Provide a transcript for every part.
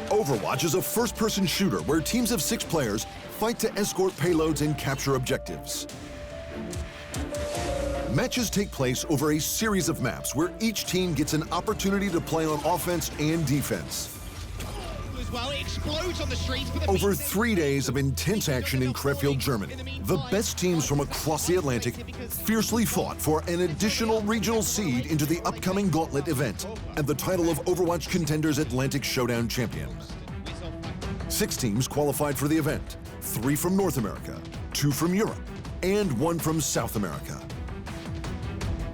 Overwatch is a first-person shooter where teams of 6 players fight to escort payloads and capture objectives. Matches take place over a series of maps where each team gets an opportunity to play on offense and defense. Over 3 days of intense action in Krefeld, Germany, the best teams from across the Atlantic fiercely fought for an additional regional seed into the upcoming Gauntlet event and the title of Overwatch Contenders Atlantic Showdown champion. 6 teams qualified for the event, 3 from North America, 2 from Europe, and 1 from South America.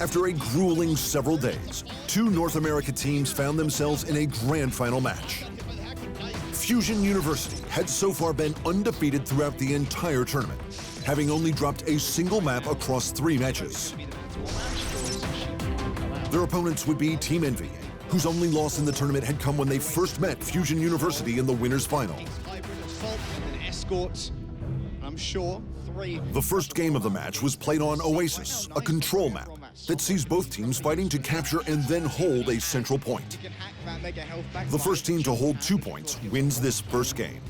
After a grueling several days, 2 North America teams found themselves in a grand final match. Fusion University had so far been undefeated throughout the entire tournament, having only dropped a single map across 3 matches. Their opponents would be Team Envy, whose only loss in the tournament had come when they first met Fusion University in the winners' final. The first game of the match was played on Oasis, a control map that sees both teams fighting to capture and then hold a central point. The first team to hold 2 points wins this first game.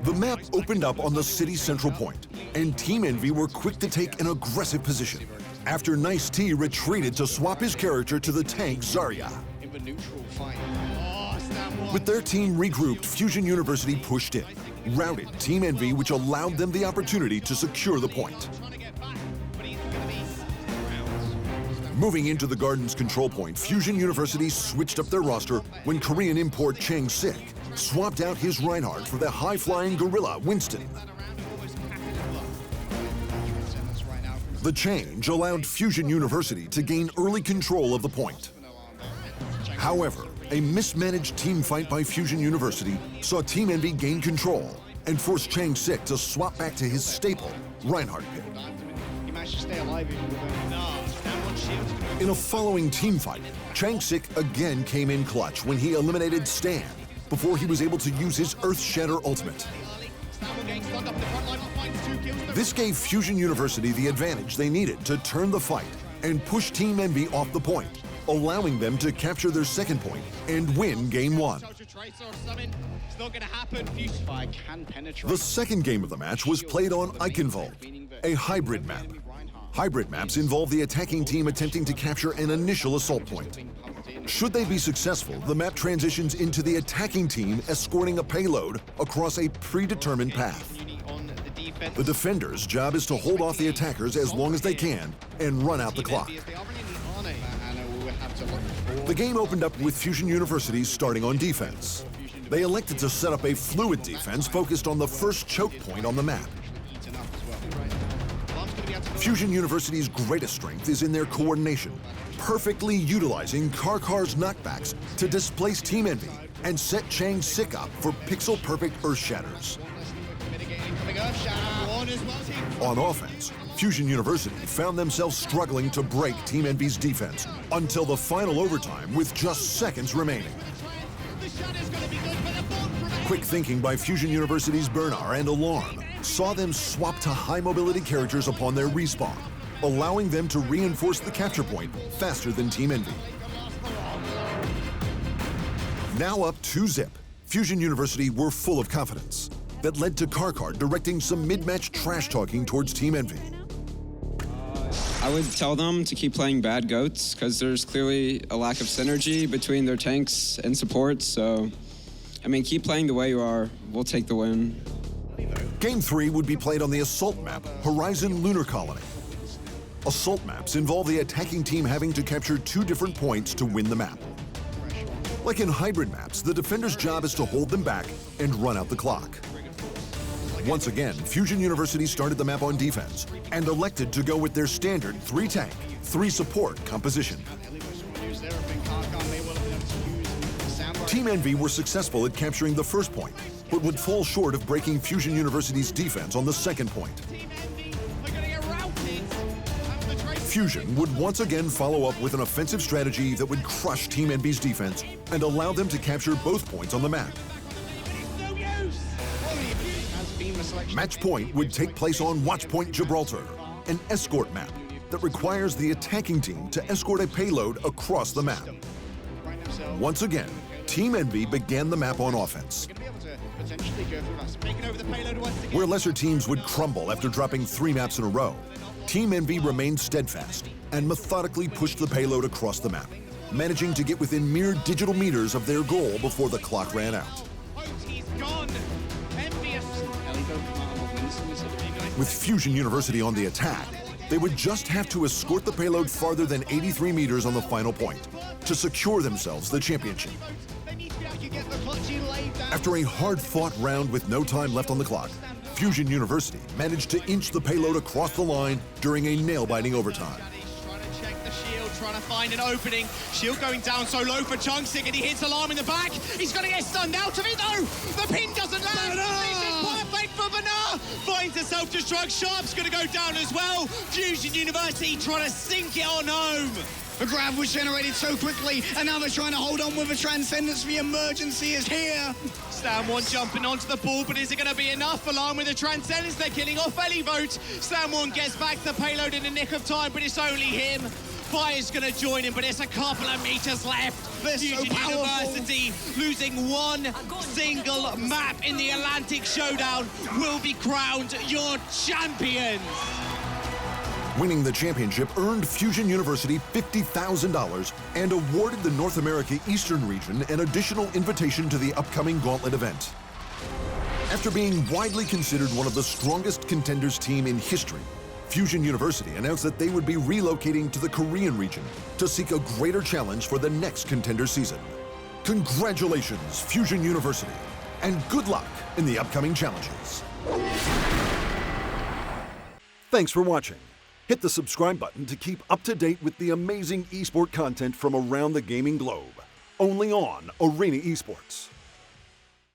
The map opened up on the city central point, and Team Envy were quick to take an aggressive position after Nice T retreated to swap his character to the tank Zarya. With their team regrouped, Fusion University pushed in, routed Team Envy, which allowed them the opportunity to secure the point. Moving into the Garden's control point, Fusion University switched up their roster when Korean import Chang Sik swapped out his Reinhardt for the high-flying gorilla Winston. The change allowed Fusion University to gain early control of the point. However, a mismanaged team fight by Fusion University saw Team Envy gain control and forced Chang Sik to swap back to his staple, Reinhardt pick. In a following team fight, Chang Sik again came in clutch when he eliminated Stan before he was able to use his Earth-Shatter ultimate. This gave Fusion University the advantage they needed to turn the fight and push Team Envy off the point, allowing them to capture their second point and win Game 1. The second game of the match was played on Eichenwald, a hybrid map. Hybrid maps involve the attacking team attempting to capture an initial assault point. Should they be successful, the map transitions into the attacking team escorting a payload across a predetermined path. The defender's job is to hold off the attackers as long as they can and run out the clock. The game opened up with Fusion University starting on defense. They elected to set up a fluid defense focused on the first choke point on the map. Fusion University's greatest strength is in their coordination, perfectly utilizing Karkar's knockbacks to displace Team Envy and set Chang Sik up for pixel-perfect Earth Shatters. On offense, Fusion University found themselves struggling to break Team Envy's defense until the final overtime with just seconds remaining. Quick thinking by Fusion University's Bernard and Alarm saw them swap to high-mobility characters upon their respawn, allowing them to reinforce the capture point faster than Team Envy. Now up 2-0, Fusion University were full of confidence. That led to Karkar directing some mid-match trash-talking towards Team Envy. I would tell them to keep playing bad goats, because there's clearly a lack of synergy between their tanks and supports, so, I mean, keep playing the way you are. We'll take the win. Game 3 would be played on the assault map, Horizon Lunar Colony. Assault maps involve the attacking team having to capture 2 different points to win the map. Like in hybrid maps, the defender's job is to hold them back and run out the clock. Once again, Fusion University started the map on defense and elected to go with their standard 3-tank, 3-support composition. Team Envy were successful at capturing the first point, but would fall short of breaking Fusion University's defense on the second point. Fusion would once again follow up with an offensive strategy that would crush Team Envy's defense and allow them to capture both points on the map. Match point would take place on Watchpoint Gibraltar, an escort map that requires the attacking team to escort a payload across the map. Once again, Team Envy began the map on offense, where lesser teams would crumble after dropping 3 maps in a row. Team Envy remained steadfast and methodically pushed the payload across the map, managing to get within mere digital meters of their goal before the clock ran out. With Fusion University on the attack, they would just have to escort the payload farther than 83 meters on the final point to secure themselves the championship. After a hard-fought round with no time left on the clock, Fusion University managed to inch the payload across the line during a nail-biting overtime. Trying to find an opening. Shield going down so low for Chunksick, and he hits Alarm in the back. He's going to get stunned out of it though. The pin doesn't land. This is perfect for Banar. Finds a self-destruct. Sharp's going to go down as well. Fusion University trying to sink it on home. The grab was generated so quickly, and now they're trying to hold on with a Transcendence. The emergency is here. Slam1 jumping onto the ball, but is it going to be enough? Alarm with the Transcendence. They're killing off Elivote. Slam1 gets back the payload in the nick of time, but it's only him. Fire's going to join him, but it's a couple of meters left. They're so powerful. University losing one single map in the Atlantic Showdown will be crowned your champions. Winning the championship earned Fusion University $50,000 and awarded the North America Eastern region an additional invitation to the upcoming Gauntlet event. After being widely considered one of the strongest contenders team in history, Fusion University announced that they would be relocating to the Korean region to seek a greater challenge for the next contender season. Congratulations, Fusion University, and good luck in the upcoming challenges. Thanks for watching. Hit the subscribe button to keep up to date with the amazing esport content from around the gaming globe. Only on Arena Esports.